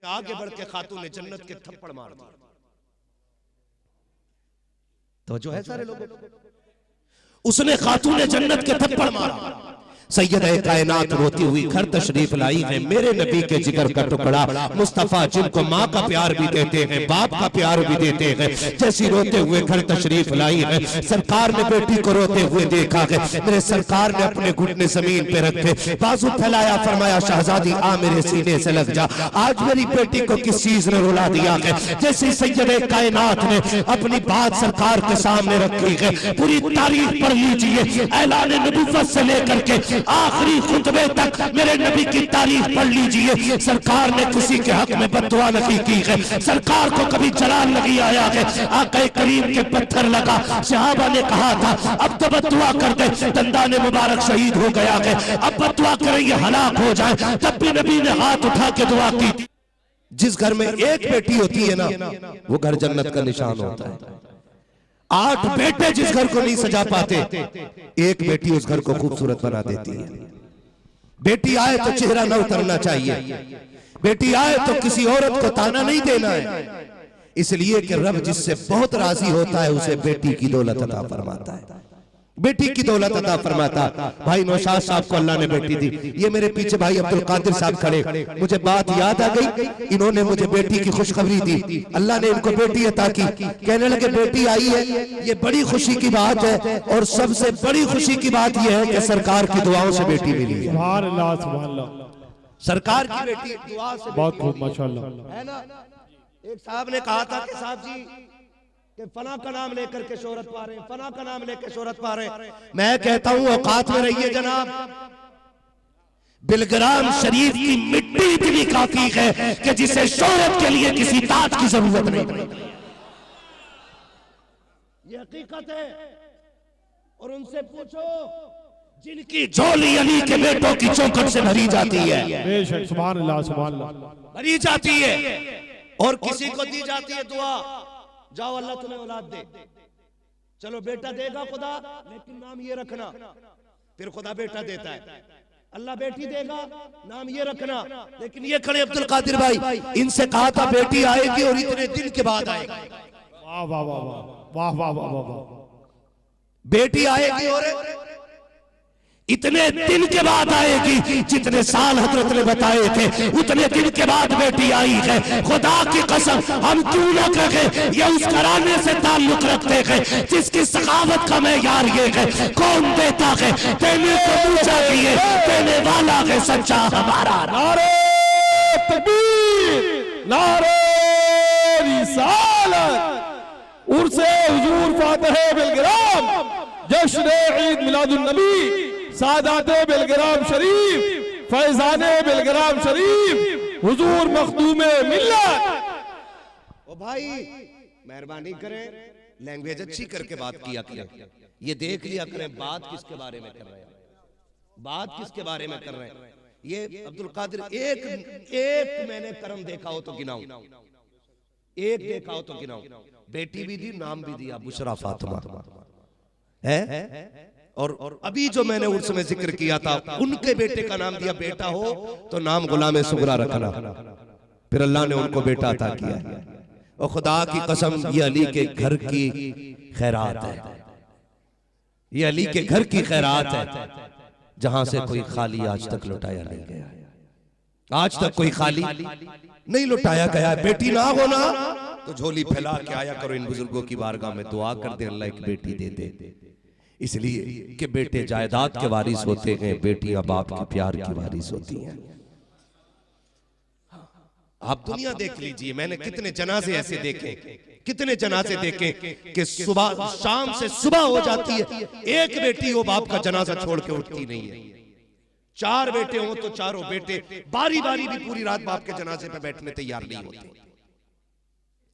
आगे बढ़ के खातून ने जन्नत के थप्पड़ मार दिया। तो जो है सारे लोगों, उसने खातून ने जन्नत के थप्पड़ मारा। सैयद कायनात रोती हुई घर तशरीफ लाई है, मेरे नबी के जिगर का टुकड़ा मुस्तफा, जिनको माँ का प्यार भी देते हैं, बाप का प्यार भी देते हैं, जैसी रोते हुए घर तशरीफ लाई है। सरकार ने बेटी को रोते हुए देखा है, मेरे सरकार ने अपने घुटने जमीन पे रखे, बाजू फैलाया, फरमाया शहजादी आ मेरे सीने से लग जा। आज मेरी बेटी को किस चीज ने रुला दिया है? जैसे सैयद कायनात ने अपनी बात सरकार के सामने रखी है, पूरी तारीख पढ़ लीजिए, ऐलान नबुव्वत से लेकर के आखिरी खुतबे तक मेरे नबी की तारीफ पढ़ लीजिए। सरकार ने किसी के हक में बद्दुआ नहीं की है, सरकार को कभी जलाल नहीं आया है, आक़ा करीम के पत्थर लगा। सहाबा ने कहा था अब तो बद्दुआ कर दे, दंदाने मुबारक शहीद हो गया है, अब बद्दुआ करें ये हलाक हो जाए, तब भी नबी ने हाथ उठा के दुआ की। जिस घर में एक बेटी होती है ना, वो घर जन्नत का निशान होता है। 8 बेटे जिस घर को नहीं सजा पाते, एक बेटी उस घर को खूबसूरत बना देती है। बेटी आए तो चेहरा न उतरना चाहिए, बेटी आए तो किसी औरत को ताना नहीं देना है, इसलिए कि रब जिससे बहुत राजी होता है उसे बेटी की दौलत अता फरमाता है, बेटी की दौलत अता फरमाता। भाई नौशाद साहब को अल्लाह ने बेटी दी। ये मेरे पीछे भाई अब्दुल कादिर साहब खड़े, मुझे बात याद आ गई, इन्होंने मुझे बेटी की खुशखबरी दी, अल्लाह ने इनको बेटी अता की। कहने लगे बेटी आई है, ये बड़ी खुशी की बात है, और सबसे बड़ी खुशी की बात यह है कि सरकार की दुआओं से बेटी मिली है। सुभान अल्लाह, सुभान अल्लाह। सरकार की बेटी दुआ से, बहुत खूब माशाअल्लाह, है ना। एक साहब ने कहा था कि साहब जी कि फना का नाम लेकर के शोहरत पा रहे हैं, फना का नाम लेकर शोहरत पा रहे हैं। मैं कहता हूं औकात में रहिए जनाब, बिलग्राम शरीफ की मिट्टी इतनी काफी है कि जिसे शोहरत के लिए किसी ताज की जरूरत नहीं पड़ती। ये हकीकत है। और उनसे पूछो जिनकी झोली अली के बेटों की चौखट से भरी जाती है, बेशक, सुभान अल्लाह, सुभान अल्लाह, भरी जाती है, और किसी को दी जाती है दुआ, जाओ अल्लाह तुम्हें औलाद दे, चलो बेटा देगा खुदा, लेकिन नाम ये रखना, फिर खुदा बेटा देता है। अल्लाह बेटी देगा, नाम ये रखना, लेकिन ये खड़े अब्दुल कादिर भाई, इनसे कहा था बेटी आएगी और इतने दिन के बाद आएगी। वाह वाह वाह वाह वाह वाह वाह वाह, बेटी आएगी और इतने दिन के बाद आएगी, जितने साल हजरत ने बताए थे उतने दिन के बाद बेटी आई है। खुदा की कसम हम क्यों न कहें, ये उस घराने से ताल्लुक रखते हैं जिसकी सखावत का मेयार ये है, कौन देता है, देने को पूछा किए, देने वाला है सच्चा हमारा। नारे तकबीर, नारे रिसालत, उर्से हुजूर फातिह बिलग्राम, जश्न ईद मिलादुन नबी, सादाते बिलग्राम शरीफ, फैजाने बिलग्राम शरीफ, हुजूर मखदूमे मिल्लत। ओ भाई मेहरबानी करें, लैंग्वेज अच्छी करके बात किया करें, ये देख लिया करें बात किसके बारे में कर रहे हैं, बात किसके बारे में कर रहे हैं। ये अब्दुल कादिर एक मैंने कर्म देखा हो तो गिनाऊं, एक देखा हो तो गिनाऊं। बेटी भी दी, नाम भी दिया, बुशरा फातिमा है। और अभी जो मैंने उर्स में जिक्र किया था, उनके बेटे का नाम दिया, बेटा हो तो नाम गुलाम सुगरा रखना, फिर अल्लाह ने उनको बेटा अता किया। और खुदा की कसम ये अली के घर की खैरात है, ये अली के घर की खैरात है, जहां से कोई खाली आज तक लुटाया नहीं गया, आज तक कोई खाली नहीं लुटाया गया। बेटी ना होना तो झोली फैला के आया करो इन बुजुर्गों की बारगाह में, दुआ कर दे अल्लाह एक बेटी दे दे, इसलिए कि बेटे जायदाद के वारिस होते हैं, बेटियां बाप के प्यार की वारिस होती हैं। आप दुनिया देख लीजिए, मैंने कितने जनाजे ऐसे देखे, कितने जनाजे देखे कि सुबह शाम से सुबह हो जाती है, एक बेटी हो बाप का जनाजा छोड़ के उठती नहीं है। 4 बेटे हो तो चारों बेटे बारी बारी भी पूरी रात बाप के जनाजे पे बैठने तैयार नहीं होते।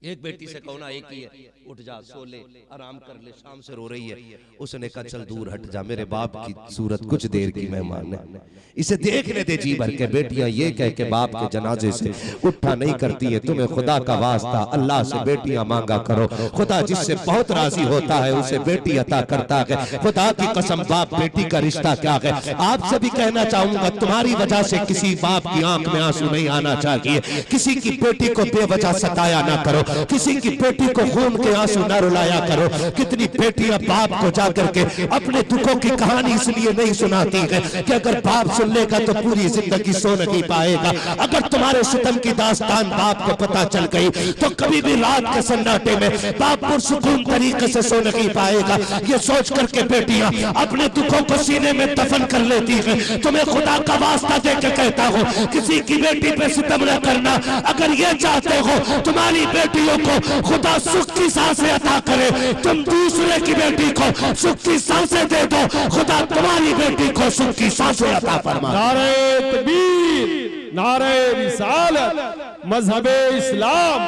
एक बेटी से कहो ना, एक ही है, उठ जा, सो ले, आराम कर ले, शाम से रो रही है। उसने कहा चल दूर हट जा, मेरे बाप की सूरत कुछ देर की मेहमान है, इसे देखने दे जी भर के। बेटियां ये कह के बाप के जनाजे से उठा नहीं करती है। तुम्हें खुदा का वास्ता अल्लाह से बेटियां मांगा करो, खुदा जिससे बहुत राजी होता है उसे बेटी अता करता है। खुदा की कसम, बाप बेटी का रिश्ता क्या है। आपसे भी कहना चाहूंगा, तुम्हारी वजह से किसी बाप की आंख में आंसू नहीं आना चाहिए। किसी की बेटी को बेवजह सताया ना करो, किसी की बेटी को खून के आंसू न रुलाया करो। कितनी बेटियां बाप को जाकर के अपने दुखों की कहानी इसलिए नहीं सुनाती है कि अगर बाप सुन लेगा तो पूरी जिंदगी सो नहीं पाएगा। अगर तुम्हारे सितम की दास्तान बाप को पता चल गई तो कभी भी रात के सन्नाटे में बाप पुरसुकून तरीके से सो नहीं पाएगा। ये सोच करके बेटियां अपने दुखों को सीने में दफन कर लेती है। तुम्हें खुदा का वास्ता दे के कहता हूँ, किसी की बेटी पे सितम न करना। अगर ये चाहते हो तुम्हारी बेटी को खुदा सुख की सांसें अता करे, तुम दूसरे की बेटी को सुख की सांसें दे दो, खुदा तुम्हारी बेटी को सुख की सांसें अता फरमाए। नारे तकबीर, नारे रिसालत, मजहबे इस्लाम,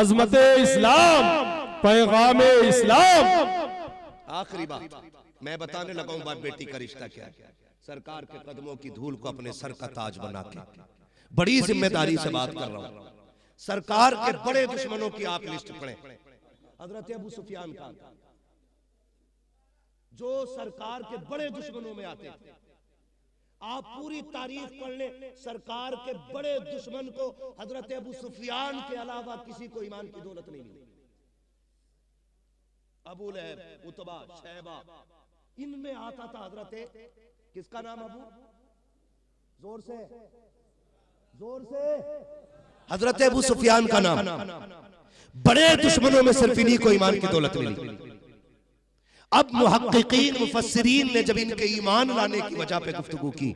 अजमते इस्लाम, पैगामे इस्लाम। आखिरी बात मैं बताने लगा हूं, बाप बेटी का रिश्ता क्या है। सरकार के कदमों की धूल को अपने सर का ताज बना के बड़ी जिम्मेदारी से बात कर रहा हूं। सरकार के बड़े दुश्मनों की आप लिस्ट पढ़ें। हजरत अबू सुफियान का, जो सरकार के बड़े दुश्मनों में आते थे, आप पूरी तारीख पढ़ लें। सरकार के बड़े दुश्मन को हजरत अबू सुफियान के अलावा किसी को ईमान की दौलत नहीं मिली। अबू लहब, उतबा, शैबा, इनमें आता था हजरत किसका नाम? अबू, जोर से, जोर से, हजरत अबू सुफियान का नाम। बड़े दुश्मनों में सिर्फ इन्हीं को ईमान की दौलत मिली। अब मुहक्किकीन मुफस्सिरीन ने जब इनके ईमान लाने की वजह पे गुफ्तगू की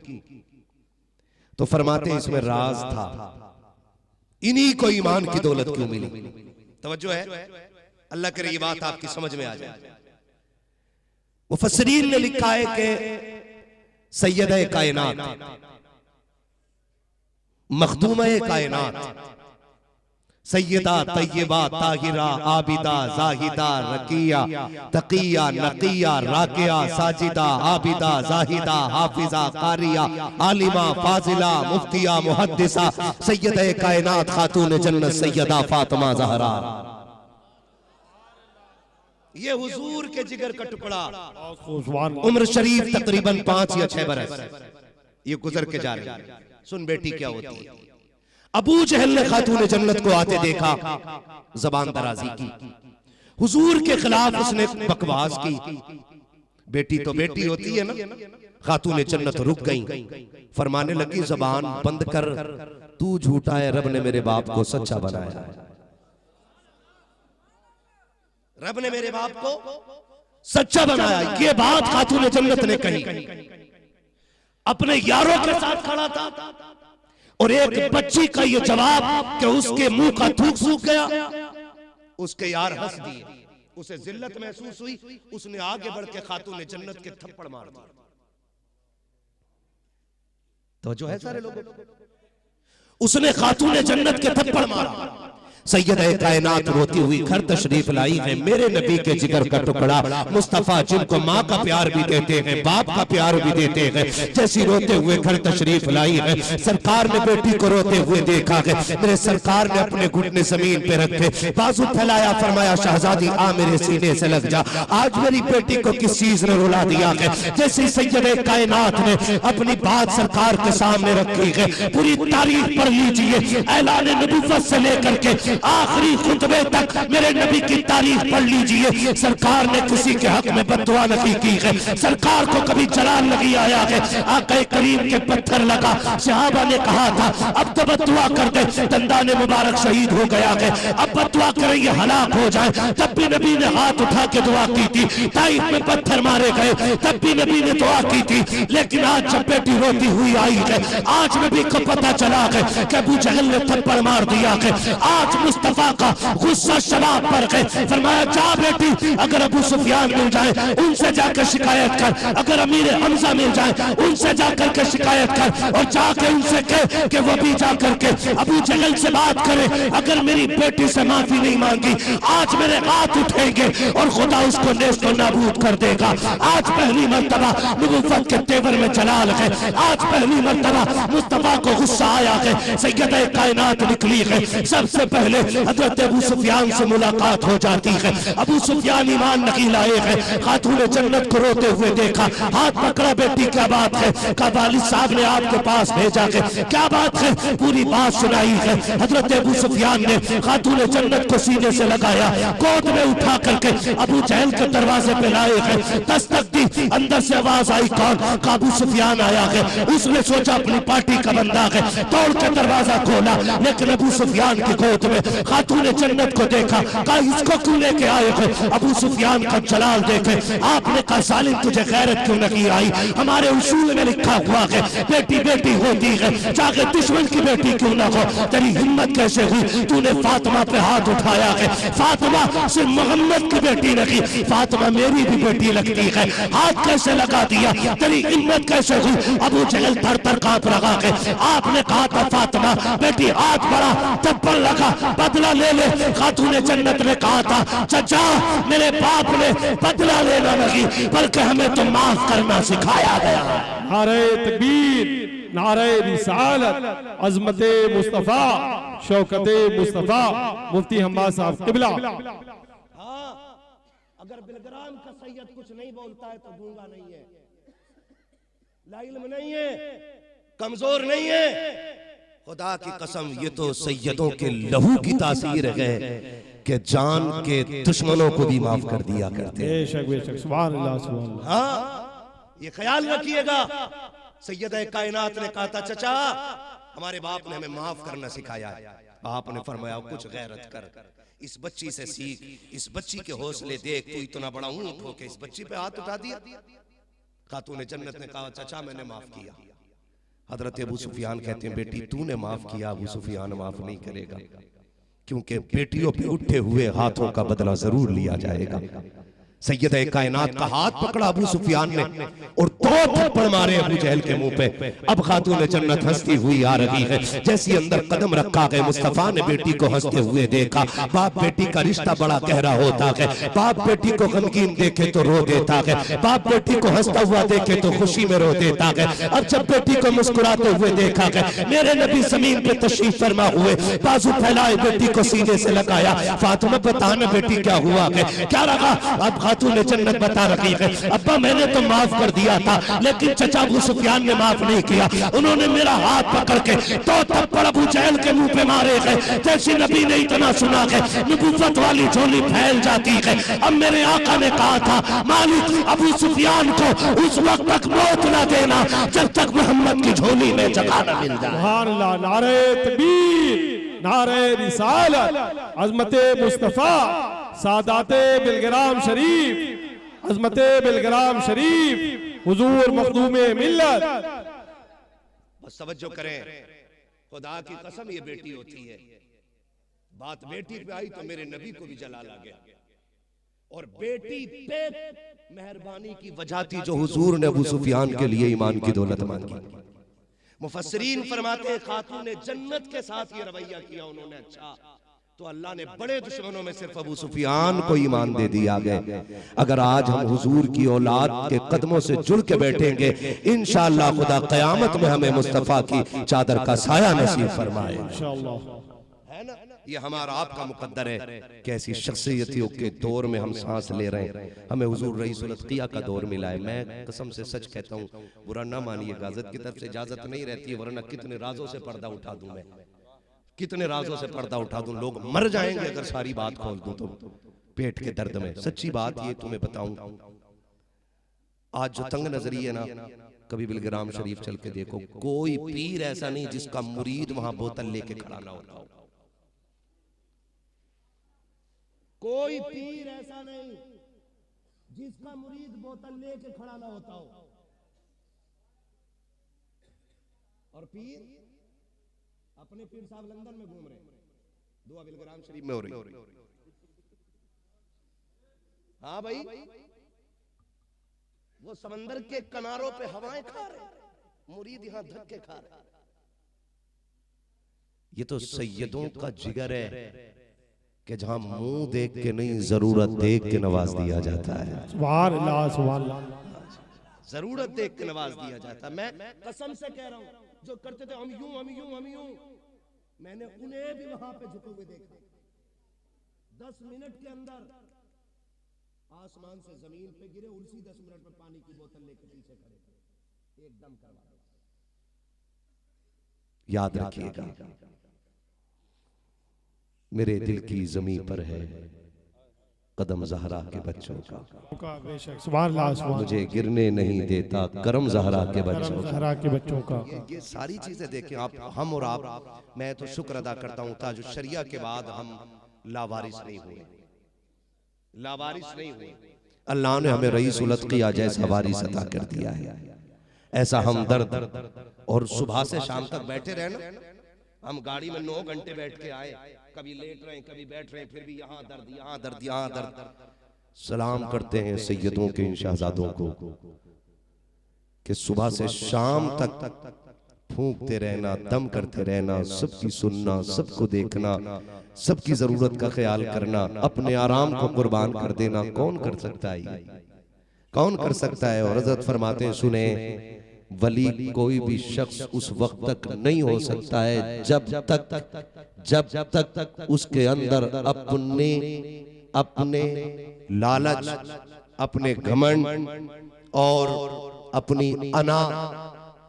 तो फरमाते हैं इसमें राज था, इन्हीं को ईमान की दौलत क्यों मिली। तवज्जो है, अल्लाह करे ये बात आपकी समझ में आ जाए। मुफस्सिरीन ने लिखा है कि सैयद-ए कायनात, मखदूम-ए कायनात, सैयदा तैयबा ताहिरा आबिदा जाहिदा रकिया तकिया नकिया राकिया साजिदा आबिदा जाहिदा हाफिजा कारिया आलिमा फाजिला मुफ्तिया मुहद्दिसा सैयद-ए कायनात खातून जन्नत सैयदा फातिमा ज़हरा। ये हुजूर के जिगर का टुकड़ा, उम्र शरीफ तकरीबन 5 या 6 बरस, ये गुजर के जा रही है। सुन बेटी क्या होती है। अबू जहल ने खातून जन्नत को आते देखा, जबान दराजी की, हुजूर के खिलाफ उसने बकवास की। बेटी तो बेटी होती है ना। खातून जन्नत रुक गई, फरमाने लगी जबान बंद कर, तू झूठा है, रब ने मेरे बाप को सच्चा बनाया है। रब ने मेरे बाप को सच्चा बनाया। ये बात खातून जन्नत ने कही। अपने यारों के साथ खड़ा था और एक बच्ची का ये जवाब कि उसके मुंह का थूक सूख गया, उसके यार हंस दिए, उसे जिल्लत महसूस हुई, उसने आगे बढ़ के खातून जन्नत के थप्पड़ मार दिए। तो जो है सारे लोग, उसने खातून जन्नत के थप्पड़ मारा। सैयद-ए कायनात रोती हुई घर तशरीफ लाई है, मेरे नबी के जिगर का टुकड़ा मुस्तफा, जिनको माँ का प्यार भी देते हैं, बाप का प्यार भी देते हैं, जैसी रोते हुए घर तशरीफ लाई है। सरकार ने बेटी को रोते हुए देखा है। मेरे सरकार ने अपने घुटने जमीन पे रखे, बाजू फैलाया, फरमाया शहजादी आ मेरे सीने से लग जा। आज मेरी बेटी को किस चीज ने रुला दिया है। जैसे सैयद-ए कायनात ने अपनी बात सरकार के सामने रखी है, पूरी तारीख पढ़ लीजिए, ऐलान नबुव्वत से लेकर के आखिरी खुतबे तक मेरे नबी की तारीफ पढ़ लीजिए। सरकार ने किसी के हक में बददुआ नहीं की है, सरकार को कभी जलाल नहीं आया है। आक़ा करीम के पत्थर लगा, सहाबा ने कहा था अब तो बददुआ कर दे, दंदाने मुबारक शहीद हो गया है, अब बददुआ करें ये हलाक हो जाए। तब भी नबी ने हाथ उठा के दुआ की थी। ताइफ में पत्थर मारे गए, तब भी नबी ने दुआ की थी। लेकिन आज जब बेटी रोती हुई आई है, आज नबी को पता चला है कि अबू जहल ने थप्पड़ मार दिया है, आज मुस्तफा का गुस्सा शबाब पर गए। फरमाया जा बेटी, अगर अबू सुफियान मिल जाए उनसे जाकर शिकायत कर, अगर अमीर हमजा मिल जाए उनसे जाकर के शिकायत कर, और जाके उनसे कह कि वो भी जाकर के अबू जहल से बात करे, अगर मेरी बेटी से माफी नहीं मांगी आज मेरे हाथ उठेंगे और खुदा उसको नेस्तो नाबूद कर देगा। आज पहली मर्तबा नबुव्वत के तेवर में जलाल है, आज पहली मर्तबा मुस्तफा को गुस्सा आया है, सैयद कायनात निकली है। सबसे पहले हजरत अबू सुफियान से मुलाकात हो जाती है। अबू सुफियान ईमान नहीं लाए हैं, खातून जन्नत को रोते हुए देखा, हाथ पकड़ा, बेटी क्या बात है? कहा वालिद साहब ने आपके पास भेजा है। क्या बात है? पूरी बात सुनाई है। हजरत अबू सुफियान ने खातून जन्नत को सीने से लगाया, गोद में उठा करके अबू जहल के दरवाजे पे लाए हैं, दस्तक दी, अंदर से आवाज आई कौन? अबू सुफियान आया है। उसने सोचा अपनी पार्टी का बंदा है, तोड़ के दरवाजा खोला, लेकिन अबू सुफियान की गोद में खातून जन्नत को देखा। कहा इसको क्यों लेके आए हो? अबू सुफियान का जलाल देखे आपने कहा सालिम तुझे गैरत क्यों नहीं आई? हमारे उसूल में लिखा हुआ है बेटी बेटी होती है, चाहे दुश्मन की बेटी क्यों ना हो। तेरी हिम्मत कैसे हुई? तूने फातिमा पे हाथ उठाया है। फातिमा सिर्फ मोहम्मद की बेटी नहीं, फातिमा मेरी भी बेटी लगती है, हाथ कैसे लगा दिया? तेरी हिम्मत कैसे हुई? अबू जहल थर थर कांप रहा है। आपने कहा था फातिमा बेटी हाथ बढ़ा, थप्पड़ लगा, बदला ले ले। खातून जन्नत ने कहा था चचा मेरे बाप ने बदला लेना नहीं बल्कि हमें तो माफ करना सिखाया गया। नारे तकबीर, नारे रिसालत, अजमते मुस्तफा, शौकते मुस्तफा, मुफ्ती हम्माद साहब किबला। हाँ, अगर बिलग्राम का सैयद कुछ नहीं बोलता है तो गूंगा नहीं है, लाइल्म नहीं है, कमजोर नहीं है। खुदा की कसम ये तो सैयदों के लहू की तासीर है कि जान के दुश्मनों को भी माफ कर दिया करते हैं। बेशक बेशक, सुभान अल्लाह सुभान अल्लाह। हाँ, ये ख्याल रखिएगा। सैयद कायनात ने कहा था चचा हमारे बाप ने हमें माफ करना सिखाया है। आपने फरमाया कुछ गैरत कर, इस बच्ची से सीख, इस बच्ची के हौसले देख, तू इतना बड़ा ऊंट हो के इस बच्ची पे हाथ उठा दिया। खातून जन्नत ने कहा चचा मैंने माफ किया। हजरत अबू सुफियान कहते हैं बेटी तूने माफ किया, अबू सुफियान माफ नहीं करेगा, क्योंकि बेटियों पे उठे हुए हाथों का बदला जरूर लिया जाएगा। सैयद कायनात का हाथ पकड़ा अबू सुफियान ने और दो थप्पड़ मारे अबू जहल के मुंह पे। अब खातून जन्नत हंसती हुई आ रही है। जैसी अंदर कदम रखा गया मुस्तफा ने बेटी को हंसते हुए देखा। बाप बेटी का रिश्ता बड़ा गहरा होता है। बाप बेटी को गमगीन देखे तो रो देता है, बाप बेटी को हंसता हुआ देखे तो खुशी में रो देता है। अब जब बेटी को मुस्कुराते हुए देखा गया, मेरे नबी जमीन पे तशरीफ फरमा हुए, बाजू फैलाए, बेटी को सीने से लगाया। फातिमा बताना बेटी क्या हुआ है, क्या लगा? अब खातून जन्नत बता रही है अब्बा मैंने तो माफ कर दिया था, लेकिन चचा अबू सुफियान ने माफ नहीं किया। उन्होंने मेरा हाथ पकड़ के तो थप्पड़ अबू जहल के मुंह पे मारे गए। जैसे नबी ने इतना सुना है नबुव्वत वाली झोली फैल जाती है। अब मेरे आका ने कहा था मालिक अबू सुफियान को उस वक्त तक मौत न देना जब तक मोहम्मद की झोली में जगह न मिल जाए। सुभान अल्लाह, नारे तकबीर, नारे रिसालत, अजमते मुस्तफा, सादाते बिलग्राम शरीफ, अजमते बिलग्राम शरीफ, हुजूर मखदूमे मिल्लत। बस तवज्जो करें, खुदा की कसम ये बेटी होती है। बात बेटी पे आई तो मेरे नबी को भी जलाल आ गया। और बेटी पे मेहरबानी की वजह थी जो हुजूर ने अबू सुफियान के लिए ईमान की दौलत मांगी। मुफस्सिरीन फरमाते खातून ने जन्नत के साथ ये रवैया किया उन्होंने, अच्छा तो अल्लाह ने बड़े दुश्मनों में सिर्फ अबू सुफियान को ईमान दे दिया गया। अगर आज हम हुजूर की औलाद के कदमों से जुड़ के बैठेंगे इंशाअल्लाह खुदा कयामत में हमें मुस्तफा की चादर का साया नसीब फरमाए इंशाअल्लाह। है ना, ये हमारा आपका मुकद्दर है। कैसी शख्सियतों के दौर में हम सांस ले रहे हैं। हमें हुजूर रईसुल अत्किया का दौर मिला है। मैं कसम से सच कहता हूँ, बुरा ना मानिएगा, गाज़त की तरफ से इजाजत नहीं रहती, वरना कितने राजों से पर्दा उठा दूं मैं, कितने राजों से पर्दा उठा दूं। लोग मर जाएंगे अगर सारी बात खोल दूं तो, पेट के दर्द में। सच्ची बात ये तुम्हें बताऊं, आज जो तंग नजरी है ना, कभी बिलग्राम शरीफ चल के देखो, कोई पीर ऐसा नहीं जिसका मुरीद वहां बोतल लेके खड़ा ना होता हो। कोई पीर ऐसा नहीं जिसका मुरीद बोतल लेके खड़ा ना होता हो। और पीर अपने पीर साहब लंदन में घूम रहे हैं, दुआ बिलग्राम शरीफ में हो रही। हाँ भाई, वो समंदर के किनारों पे हवाएं खा रहे, मुरीद यहां धक्के खा रहे। ये तो सैयदों का जिगर है कि जहां मुंह देख के नहीं, जरूरत देख के नवाज दिया जाता है। सुभान अल्लाह, सुभान अल्लाह। जरूरत देख के नवाज दिया जाता है। मैं कसम से कह रहा हूं, जो करते थे हम यूं हम यूं हम यूं, मैंने उन्हें भी वहां पे झुके हुए देखा। 10 मिनट के अंदर आसमान से जमीन पे गिरे, उसी 10 मिनट में पानी की बोतल लेके पीछे खड़े, एकदम करवा। याद रखिएगा, मेरे दिल की जमीन पर है कदम ज़हरा के बच्चों का, बेशक सुभान अल्लाह, सुभान। मुझे गिरने नहीं देता करम ज़हरा के बच्चों ज़हरा के बच्चों का। ये सारी चीजें देखें आप, हम और आप। मैं तो शुक्र अदा करता हूं ताज शरिया के बाद हम लावारिस नहीं हुए, लावारिस नहीं हुए। अल्लाह ने हमें रईस उलत किया जैसा वारिस अता कर दिया है, ऐसा हम दर्द। और सुबह से शाम तक बैठे रहे ना, हम गाड़ी में 9 घंटे बैठ के आए, कभी लेट रहे कभी बैठ रहे, फिर भी यहाँ दर्द यहाँ दर्द यहाँ दर्द। सलाम करते हैं सैयदों के इन शहजादों को कि सुबह से शाम तक फूंकते रहना, दम करते रहना, सबकी सुनना, सबको देखना, सबकी जरूरत का ख्याल करना, अपने आराम को कुर्बान कर देना। कौन कर सकता है, कौन कर सकता है? और हज़रत फरमाते हैं, सुने, वली कोई भी शख्स उस वक्त तक नहीं हो सकता है जब तक उसके अंदर अपने लालच, अपने घमंड और अपनी अना,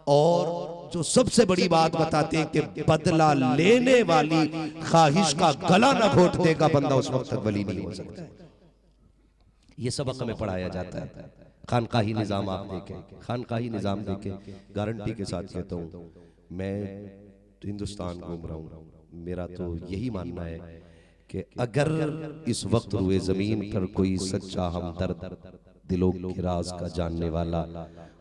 और जो सबसे बड़ी बात बताते हैं कि बदला लेने वाली ख्वाहिश का गला न घोट देगा बंदा, उस वक्त तक वली नहीं हो सकता। ये सबक हमें पढ़ाया जाता है। खानकाही निज़ाम आप देखें, खानकाही निज़ाम देखें, गारंटी के साथ कहता हूँ, मैं तो हिंदुस्तान घूम रहा हूँ, मेरा तो यही मानना है कि अगर इस वक्त रुए ज़मीन पर कोई सच्चा हमदर्द, दिलों के राज का जानने वाला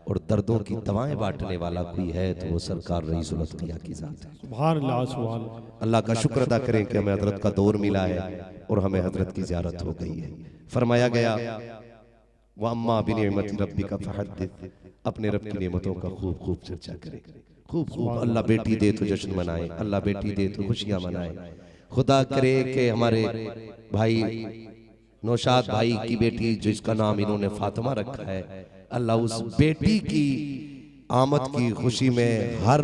और दर्दों की दवाएं बांटने वाला कोई है तो वो सरकार रईस उल अत्किया की ज़ात है। सुभान अल्लाह, सुभान। अल्लाह का शुक्र अदा करें कि हमें हजरत का दौर मिला है और हमें हजरत की ज़ियारत हो गई है। फरमाया गया, व अम्मा बिनिअमति रब्बिका फहद्दिथ, अपने रब की नेमतों का खूब खूब चर्चा करे, खूब खूब। अल्लाह बेटी दे तो जश्न मनाए, अल्लाह बेटी दे तो खुशियां मनाए। खुदा करे कि हमारे भाई नौशाद भाई की बेटी जिसका नाम इन्होंने फातिमा रखा है, अल्लाह उस बेटी की आमद की खुशी में हर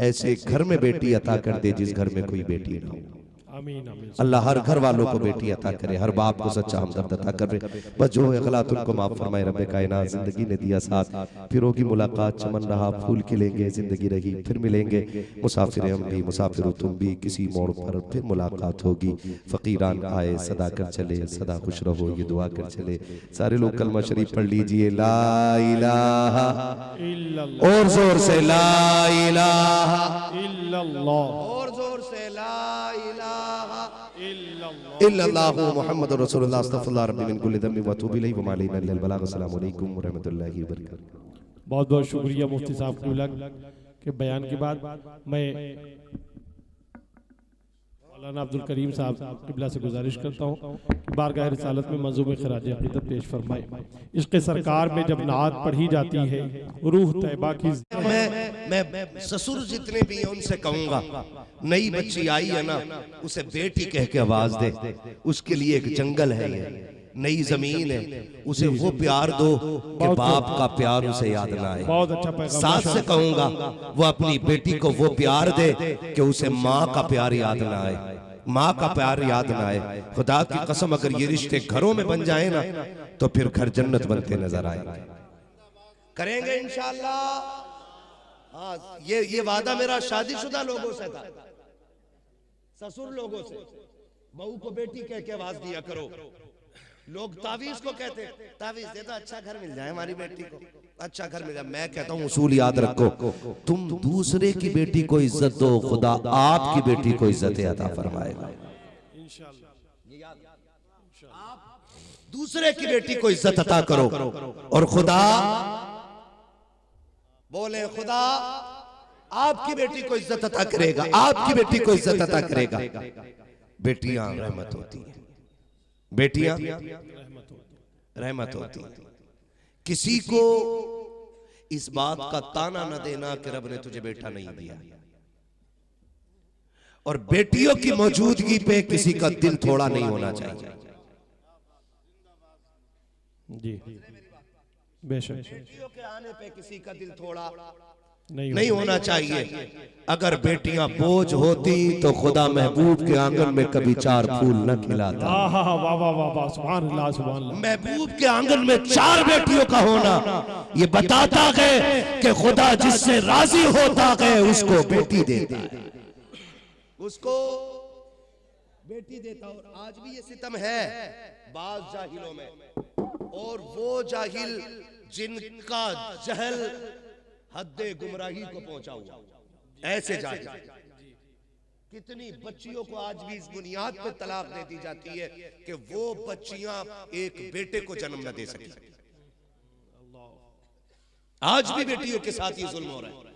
ऐसे घर में बेटी अता कर दे जिस घर में कोई बेटी ना हो। आमीन, आमीन। अल्लाह हर घर वालों को बेटी अता करे, हर बाप को सच्चा हमदर्द अता करे। बस जो गलत उनको माफ फरमाए रब्बे कायनात। जिंदगी ने दिया साथ, फिर होगी मुलाकात, चमन रहा फूल खिलेंगे, जिंदगी रही फिर मिलेंगे। मुसाफिर हम भी मुसाफिर तुम भी, किसी मोड़ पर फिर मुलाकात होगी। फकीरान आए सदा कर चले, सदा खुश रहो ये दुआ कर चले। सारे लोग कलमा शरीफ पढ़ लीजिए, ला इलाहा इल्लल्लाह, और जोर से ला इलाहा इल्लल्लाह, और जोर से ला इलाहा इल्लल्लाहु मुहम्मदुर रसूलुल्लाह, अस्तगफिरुल्लाह रब्बी मिन कुल्ली ज़ंबि व अतूबु इलैहि व मा अलैना इल्लल बलाग। अस्सलामु अलैकुम व रहमतुल्लाहि व बरकातहू। बहुत बहुत शुक्रिया मुफ्ती साहब के बयान के बाद मैं मौलाना अब्दुल करीम साहब किबला से गुजारिश करता हूँ कि बारगाह रिसालत में मंजूम खराज अक़ीदत पेश फरमाए। इश्क़ सरकार में जब नात पढ़ी जाती है, रूह तैयबा की। मैं ससुर जितने भी हैं उनसे कहूंगा, नई बच्ची आई है ना, उसे बेटी कह के आवाज दे। उसके लिए एक जंगल है, ये नई जमीन है, उसे वो प्यार दो कि बाप का प्यार उसे याद ना आए। बहुत अच्छा पैगाम। सास से कहूंगा वो अपनी बेटी को वो प्यार दे कि उसे माँ का प्यार याद ना आए, माँ का प्यार याद ना आए। खुदा की कसम अगर ये रिश्ते घरों में बन जाए ना तो फिर घर जन्नत बनते नजर आए। करेंगे इंशाअल्लाह। हाँ, ये वादा मेरा शादीशुदा लोगों से था, ससुर लोगों से। बहू को बेटी कह के आवाज दिया करो। लोग तावीज को कहते, तावीज दे तो अच्छा घर मिल जाए हमारी बेटी को, अच्छा घर मिल जाए। मैं कहता हूँ उसूल याद रखो, तुम दूसरे की बेटी को इज्जत दो, खुदा आपकी बेटी को इज्जत अता फरमाएगा इंशाअल्लाह। आप दूसरे की बेटी को इज्जत अता करो और खुदा बोले, खुदा आपकी बेटी को इज्जत अता करेगा, आपकी बेटी को इज्जत अता करेगा। बेटियां रहमत होती हैं, बेटियां रहमत होती हैं। किसी को इस बात का ताना न देना कि रब ने तुझे बेटा नहीं दिया, और बेटियों की मौजूदगी पे किसी का दिल थोड़ा नहीं होना चाहिए। जी बेशक, बेटियों के आने पे किसी का दिल थोड़ा नहीं होना चाहिए। अगर बेटियां बोझ होती तो खुदा महबूब के आंगन में कभी 4 फूल न खिलाता। वाह वाह वाह वाह वाह, सुभान अल्लाह सुभान अल्लाह। महबूब के आंगन में 4 बेटियों का होना ये बताता है कि खुदा जिससे राजी होता है उसको बेटी देता है, उसको बेटी देता। और आज भी ये सितम है बाज जाहिलों में, और वो जाहिल जिनका जहल हद्दे गुमराही को पहुंचा हुआ, ऐसे जाहिल। कितनी बच्चियों को आज भी इस बुनियाद पे तलाक दे दी जाती है कि वो बच्चियां एक बेटे को जन्म न दे सकी। आज भी बेटियों के साथ ये जुल्म हो रहा है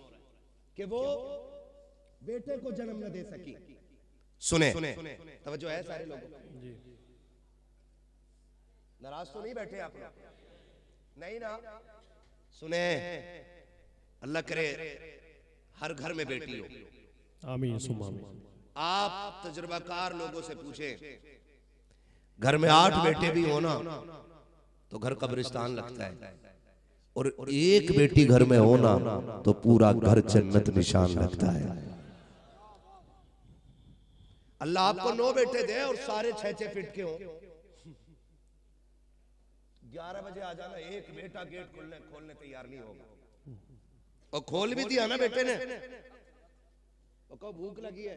कि वो बेटे को जन्म न दे सकी। सुने तवज्जो है सारे लोगों, नाराज तो नहीं बैठे आप लोग? नहीं ना? सुने, अल्लाह करे हर घर में बेटी हो। आमीन सुम्मा आमीन। आप तजुर्बाकार लोगों से पूछें, घर में 8 बेटे भी हो ना तो घर कब्रिस्तान लगता है, और एक बेटी घर में हो ना तो पूरा घर जन्नत निशान लगता है। अल्लाह आपको 9 बेटे दे और सारे 6-6 फीट के हो। 11 बजे आ जाना, एक बेटा गेट खोलने तैयार नहीं होगा, और खोल भी दिया ना बेटे ने, तो कहो भूख लगी है,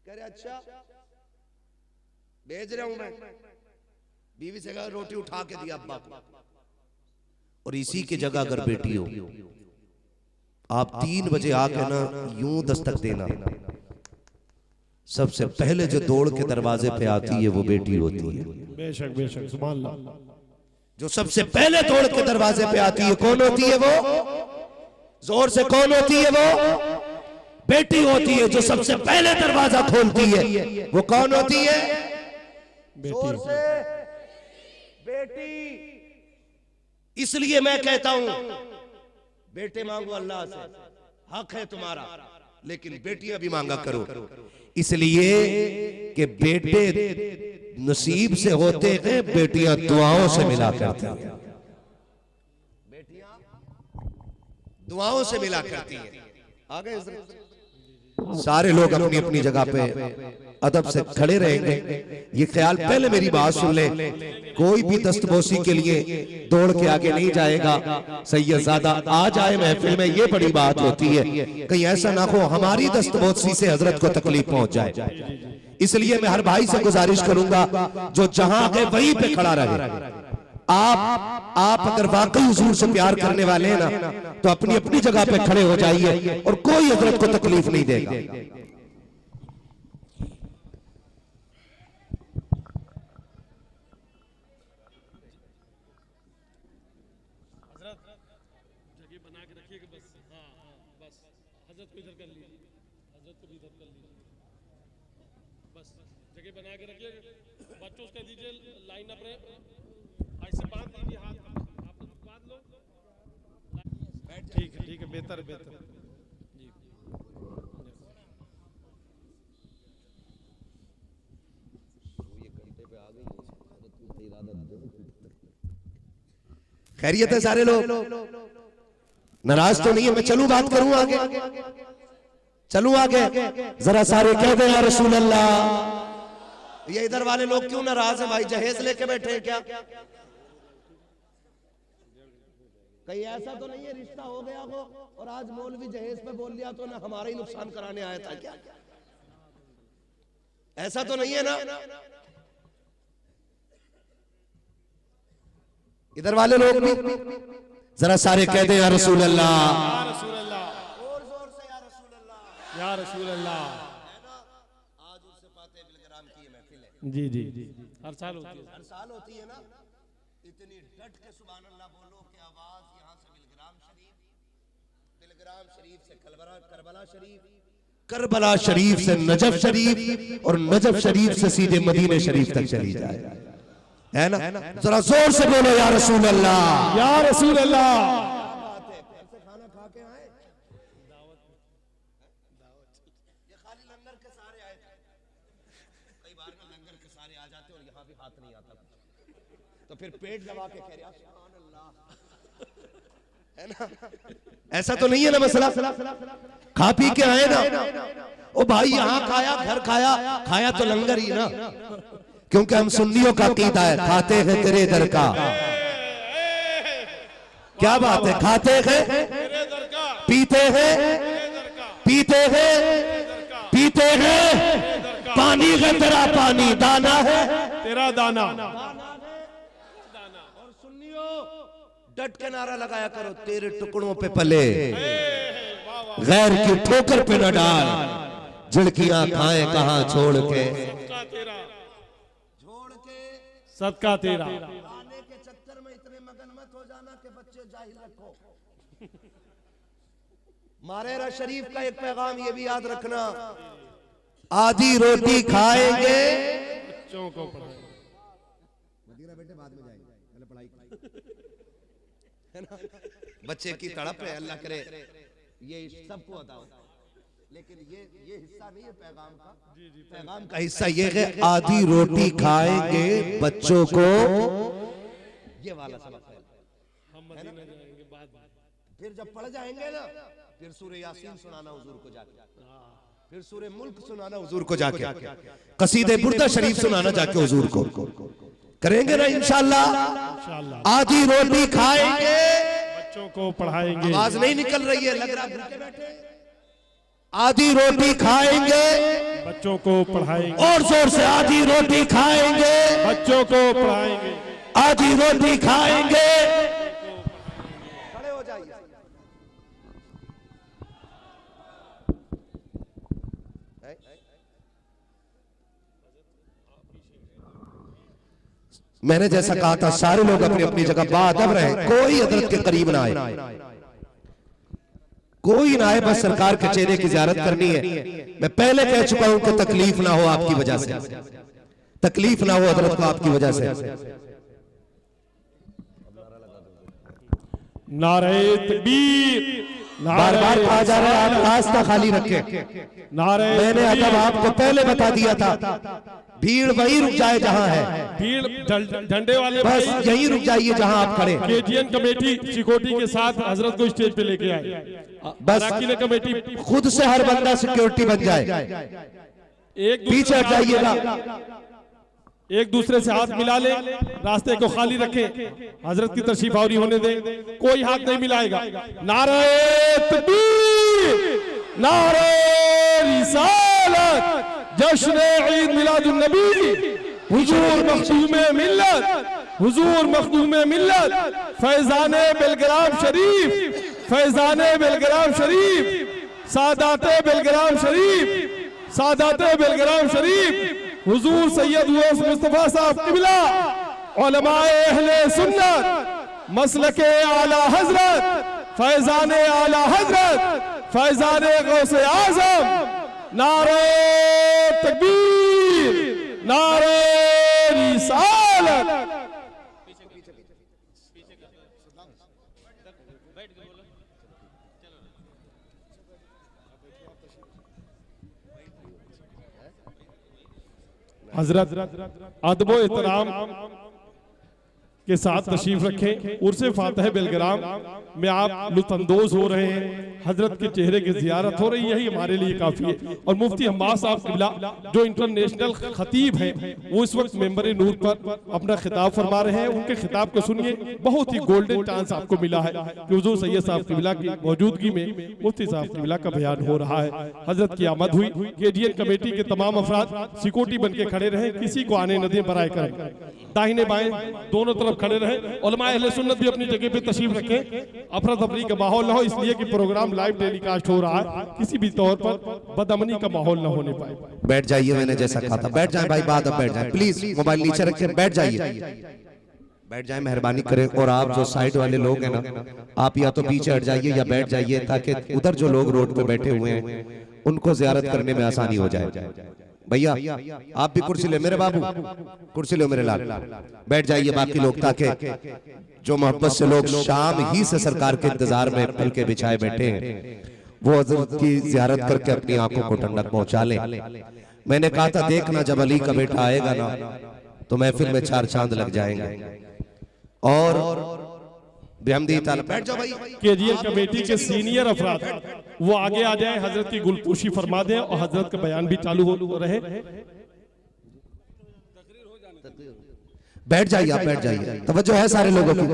कह रहे अच्छा भेज रहा हूं मैं, बीवी से कहा रोटी उठा के दिया अब्बा को। और इसी की जगह अगर बेटी हो, आप 3 बजे आके ना यूं दस्तक देना, सबसे पहले जो दौड़ के दरवाजे पे आती है वो बेटी होती है। बेशक बेशक सुभान अल्लाह। जो सबसे पहले दौड़ के दरवाजे पे आती है कौन होती है? वो जोर से कौन होती है? वो बेटी होती है। जो सबसे पहले दरवाजा खोलती है वो कौन होती है? जोर से बेटी। इसलिए मैं कहता हूं बेटे मांगो अल्लाह से, हक है तुम्हारा, लेकिन बेटियां भी मांगा करो, इसलिए कि बेटे नसीब से होते हैं, बेटियां दुआओं से मिला करती हैं, बेटियां दुआओं से मिला करती हैं। आ गए सारे लोग अपनी अपनी जगह पे अदब से खड़े रहेंगे। ये ख्याल पहले मेरी बात सुन ले, कोई भी दस्तबोसी के लिए दौड़ के आगे नहीं जाएगा। सैयदजादा आ जाए महफिल में, ये बड़ी बात होती है, कहीं ऐसा ना हो हमारी दस्तबोसी से हजरत को तकलीफ पहुंच जाए। इसलिए मैं हर भाई से गुजारिश करूंगा जो जहां है वहीं पे खड़ा रहे। आप अगर वाकई हुजूर से प्यार करने वाले हैं ना, तो अपनी अपनी जगह पे खड़े हो जाइए और कोई हजरत को तकलीफ नहीं देगा। बना के रखिए, बच्चों से कह दीजिए लाइन अप रहे, ऐसे बांध दीजिए हाथ, आप बांध लो। ठीक है बेहतर बेहतर जी। खैरियत है सारे लोग? नाराज तो नहीं है? मैं चलूं बात करूं आगे, चलूं आगे? जरा सारे कह दे या रसूल अल्लाह। ये इधर वाले लोग क्यों नाराज हैं भाई? जहेज लेके बैठे हैं क्या? कहीं ऐसा तो नहीं है रिश्ता हो गया हो और आज मौलवी जहेज पे बोल लिया तो ना हमारा ही नुकसान कराने आया था क्या? ऐसा तो नहीं है ना? इधर वाले लोग भी जरा सारे कह दे या रसूल अल्लाह, या रसूल अल्लाह, और जोर से या रसूल अल्लाह, या रसूल अल्लाह। आज उससे पाते बिलग्राम की महफिल है। जी जी हर साल होती है, हर साल होती है ना? इतनी डट के सुभान अल्लाह बोलो कि आवाज यहाँ से बिलग्राम शरीफ से करबला शरीफ, करबला शरीफ से नजफ शरीफ और नजफ शरीफ से सीधे मदीने शरीफ तक चली जाए, है ना? जरा जोर से बोलो या रसूल अल्लाह, या रसूल अल्लाह। खाना खा के आए, ये खाली लंगर के सारे आए थे। कई बार ना लंगर के सारे आ जाते और यहाँ भी हाथ नहीं आता, तो फिर पेट दबा के कह रहे सुभान अल्लाह, है ना? ऐसा तो नहीं है ना मसला। खा पी के आए ना, ओ भाई यहाँ खाया, घर खाया, खाया तो लंगर ही ना, क्योंकि हम सुन्नियों का अकीदा है खाते हैं तेरे दर का। क्या बात है, खाते हैं, पीते हैं, पीते हैं, पीते हैं, पानी है तेरा पानी, दाना है तेरा दाना। और सुन्नियों डट के नारा लगाया करो, तेरे टुकड़ों पे पले, गैर की ठोकर पे न डाल, झिड़कियां खाए कहां छोड़ के, सदका तेरा। खाने के चक्कर में इतने मगन मत हो जाना कि बच्चे जाहिल रखो। मारेरा शरीफ का एक पैगाम ये भी याद रखना, आधी रोटी खाएंगे, बच्चों को पढ़ाएंगे, बेटे बाद में जाएंगे, पहले पढ़ाई है ना? बच्चे की तड़प है, अल्लाह करे ये सबको अता हो, लेकिन ये हिस्सा नहीं है पैगाम का। पैगाम का हिस्सा ये है आधी रोटी खाएंगे बच्चों को, ये वाला सबक है। हम मदीना जाएंगे बाद में, फिर जब पढ़ जाएंगे ना, फिर सूरह यासीन सुनाना हुजूर को जाके, फिर सूरह मुल्क सुनाना हुजूर को जाके, कसीदे बुर्दा शरीफ सुनाना जाके हुजूर को, करेंगे ना इंशाअल्लाह। आधी रोटी खाएंगे, बच्चों को पढ़ाएंगे। आवाज नहीं निकल रही है, लग रहा है भूखे बैठे। आधी रोटी खाएंगे, बच्चों को पढ़ाएंगे, और जोर से आधी रोटी खाएंगे, बच्चों को पढ़ाएंगे, आधी रोटी खाएंगे। खड़े हो जाइए। मैंने जैसा कहा था, सारे लोग अपनी अपनी जगह बाअदब रहे, कोई हजरत के करीब ना आए, कोई ना आए, बस सरकार के चेहरे की ज़ियारत करनी है। मैं पहले कह चुका हूं कि तकलीफ ना हो आपकी वजह से, तकलीफ ना हो हजरत को आपकी वजह से। नारे तकबीर, बार बार कहा जा रहा है आप रास्ता खाली रखें। नारे मैंने अदब आपको पहले बता दिया था, भीड़ वहीं रुक जाए जहां है, भीड़ झंडे वाले बस यहीं रुक जाइए जहां आप खड़े। केजीएन कमेटी सिक्योरिटी के साथ हजरत को स्टेज पे लेके आए, बस कमेटी खुद से हर बंदा सिक्योरिटी बन जाए, एक पीछे हट जाइएगा, एक दूसरे से हाथ मिला ले, रास्ते को खाली रखें, हजरत की तशरीफ आवरी होने दें, कोई हाथ नहीं मिलाएगा। नारे तकबीर, नारे रिसालत, जश्न ईद मिलादुन नबी, हुजूर मखदूमे मिल्लत, हुजूर मखदूमे मिल्लत, फैजाने बेलग्राम शरीफ, फैजाने बेलग्राम शरीफ, सादाते बेलग्राम शरीफ, सादाते बेलग्राम शरीफ, हुजूर सैयद उवैस मुस्तफा साहब किबला, उलमाए अहले सुन्नत, मसलके आला हजरत, फैजाने आला हजरत, फैजाने गौसे आजम। नारे तकबीर, नारे रिसालत। हजरत अदब व एहतराम के साथ तशरीफ रखें। उर्से फातह बेलग्राम में आप लुत्फानंदोज हो रहे हैं, हजरत के चेहरे की जियारत हो रही है, यही हमारे लिए काफी है। और मुफ्ती हम्माद साहब किबला जो इंटरनेशनल खतीब हैं, वो इस वक्त मेंबर नूर पर अपना खिताब फरमा रहे हैं। उनके खिताब को सुनिए, बहुत ही गोल्डन चांस आपको मिला है कि हुजूर सैयद साहब किबला की मौजूदगी में मुफ्ती साहब किबला का बयान हो रहा है। हजरत की आमद हुई, केजीएन कमेटी के तमाम अफराद सिक्योरिटी बन के खड़े रहे, किसी को आने न दें बराए करम, दाहिने बाएं दोनों तरफ खड़े रहे। उलमाए अहले सुन्नत भी अपनी जगह पे तशरीफ रखें, अफरा तफरी का माहौल न हो, इसलिए कि प्रोग्राम लाइव टेलीकास्ट हो रहा है, किसी भी तौर पर बदअमनी का माहौल न होने पाए। बैठ जाइए, मैंने जैसा कहा था, बैठ जाए भाई, बाद अब बैठ जाए प्लीज, मोबाइल नीचे रखें, बैठ जाइए, बैठ जाए, मेहरबानी करें। और आप जो साइड वाले लोग हैं ना, आप या तो पीछे हट जाइए या बैठ जाइए, ताकि उधर जो लोग रोड पे बैठे हुए हैं उनको ज़ियारत करने में आसानी हो जाए। भैया आप भी कुर्सी ले, मेरे बाबू कुर्सी लो, मेरे लाल बैठ जाइए। बाकी लोग ताकि जो मोहब्बत से लोग शाम ही से सरकार के इंतजार में पलके बिछाए बैठे हैं, वो हजरत की ज़ियारत करके अपनी आंखों को ठंडक पहुंचा ले। मैंने कहा था देखना जब अली का बेटा आएगा ना तो महफिल में 4 चांद लग जाएंगे। और बेहमदी ताला बैठ जाओ भाई। केजीएल कमेटी के सीनियर अफराद वो आगे आ जाए, हजरत की गुलपोशी फरमा दें और हजरत का बयान भी चालू हो रहे। बैठ जाइए, आप बैठ जाइए। तवज्जो है सारे लोगों की।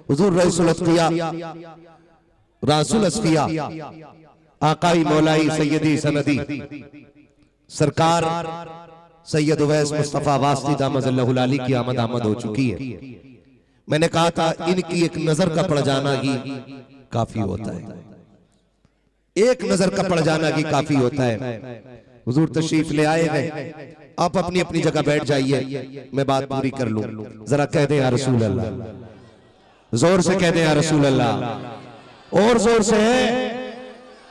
हुजूर रईसुल अस्फिया, रासुल अस्फिया, आकाई मौलाई सैयदी सनदी सरकार सैयद उवैस मुस्तफा वास्ती दामदल्लाहुल अली की आमद हो चुकी है। मैंने कहा था इनकी एक नजर का पड़ जाना ही काफी होता है, एक नजर का पड़ जाना ही काफी होता है। हुजूर तशरीफ ले आए हैं, आप अपनी अपनी जगह बैठ जाइए, मैं बात पूरी कर लूं। जरा कह दें या रसूल अल्लाह, जोर से कह दें या रसूल अल्लाह, और जोर से है।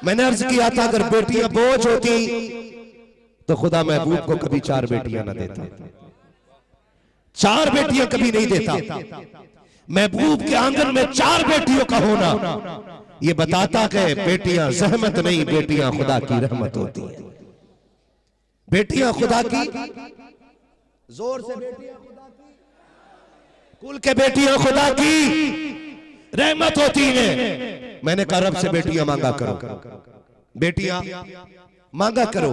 मैंने अर्ज किया था अगर बेटियां बोझ होती तो खुदा महबूब को कभी 4 बेटियां ना देता, 4 बेटियां कभी नहीं देता। महबूब के आंगन में 4 बेटियों का होना ये बताता है बेटियां जहमत नहीं, बेटियां खुदा की रहमत होती है। बेटियां खुदा की, जोर से बेटियां खुदा की, कुल के बेटियां खुदा की रहमत होती हैं। मैंने कहा रब से बेटियां मांगा करो, बेटियां मांगा करो।